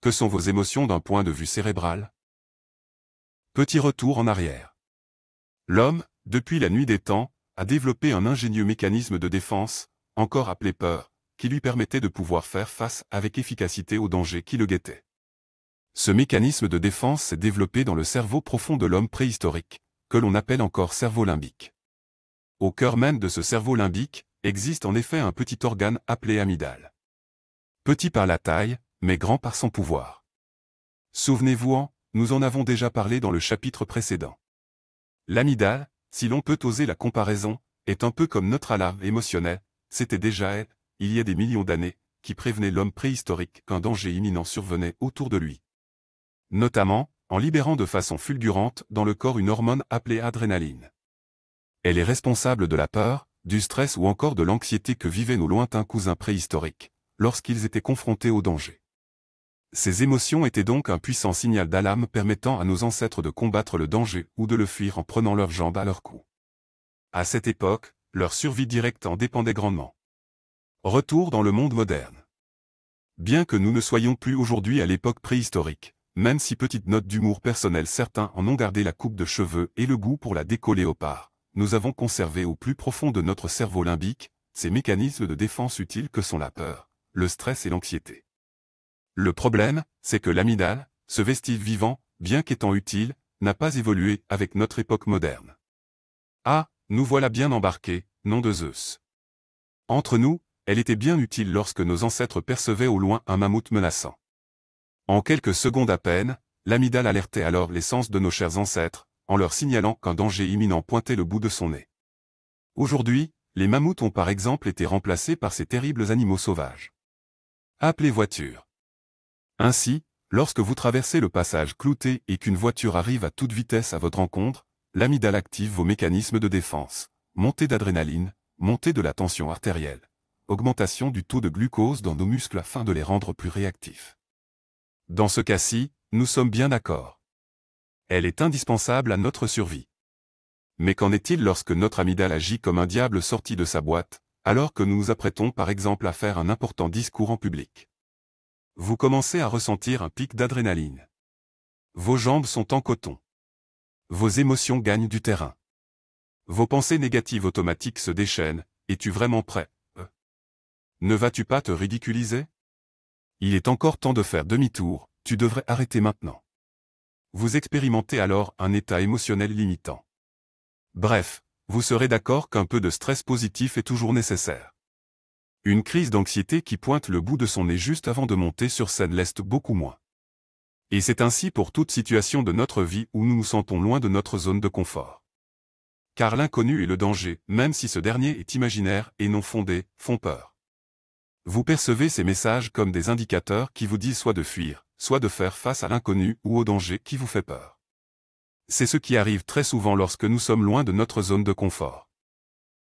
Que sont vos émotions d'un point de vue cérébral? Petit retour en arrière. L'homme, depuis la nuit des temps, a développé un ingénieux mécanisme de défense, encore appelé peur, qui lui permettait de pouvoir faire face avec efficacité aux dangers qui le guettaient. Ce mécanisme de défense s'est développé dans le cerveau profond de l'homme préhistorique, que l'on appelle encore cerveau limbique. Au cœur même de ce cerveau limbique, existe en effet un petit organe appelé amygdale. Petit par la taille, mais grand par son pouvoir. Souvenez-vous-en, nous en avons déjà parlé dans le chapitre précédent. L'amygdale, si l'on peut oser la comparaison, est un peu comme notre alarme émotionnelle, c'était déjà elle, il y a des millions d'années, qui prévenait l'homme préhistorique qu'un danger imminent survenait autour de lui. Notamment, en libérant de façon fulgurante dans le corps une hormone appelée adrénaline. Elle est responsable de la peur, du stress ou encore de l'anxiété que vivaient nos lointains cousins préhistoriques, lorsqu'ils étaient confrontés au danger. Ces émotions étaient donc un puissant signal d'alarme permettant à nos ancêtres de combattre le danger ou de le fuir en prenant leurs jambes à leur cou. À cette époque, leur survie directe en dépendait grandement. Retour dans le monde moderne. Bien que nous ne soyons plus aujourd'hui à l'époque préhistorique, même si petite note d'humour personnel certains en ont gardé la coupe de cheveux et le goût pour la déco léopard, nous avons conservé au plus profond de notre cerveau limbique, ces mécanismes de défense utiles que sont la peur, le stress et l'anxiété. Le problème, c'est que l'amygdale, ce vestige vivant, bien qu'étant utile, n'a pas évolué avec notre époque moderne. Ah, nous voilà bien embarqués, nom de Zeus. Entre nous, elle était bien utile lorsque nos ancêtres percevaient au loin un mammouth menaçant. En quelques secondes à peine, l'amygdale alertait alors les sens de nos chers ancêtres, en leur signalant qu'un danger imminent pointait le bout de son nez. Aujourd'hui, les mammouths ont par exemple été remplacés par ces terribles animaux sauvages. Appelés voitures. Ainsi, lorsque vous traversez le passage clouté et qu'une voiture arrive à toute vitesse à votre rencontre, l'amygdale active vos mécanismes de défense, montée d'adrénaline, montée de la tension artérielle, augmentation du taux de glucose dans nos muscles afin de les rendre plus réactifs. Dans ce cas-ci, nous sommes bien d'accord. Elle est indispensable à notre survie. Mais qu'en est-il lorsque notre amygdale agit comme un diable sorti de sa boîte, alors que nous nous apprêtons par exemple à faire un important discours en public? Vous commencez à ressentir un pic d'adrénaline. Vos jambes sont en coton. Vos émotions gagnent du terrain. Vos pensées négatives automatiques se déchaînent. Es-tu vraiment prêt? Ne vas-tu pas te ridiculiser? Il est encore temps de faire demi-tour, tu devrais arrêter maintenant. Vous expérimentez alors un état émotionnel limitant. Bref, vous serez d'accord qu'un peu de stress positif est toujours nécessaire. Une crise d'anxiété qui pointe le bout de son nez juste avant de monter sur scène l'est beaucoup moins. Et c'est ainsi pour toute situation de notre vie où nous nous sentons loin de notre zone de confort. Car l'inconnu et le danger, même si ce dernier est imaginaire et non fondé, font peur. Vous percevez ces messages comme des indicateurs qui vous disent soit de fuir, soit de faire face à l'inconnu ou au danger qui vous fait peur. C'est ce qui arrive très souvent lorsque nous sommes loin de notre zone de confort.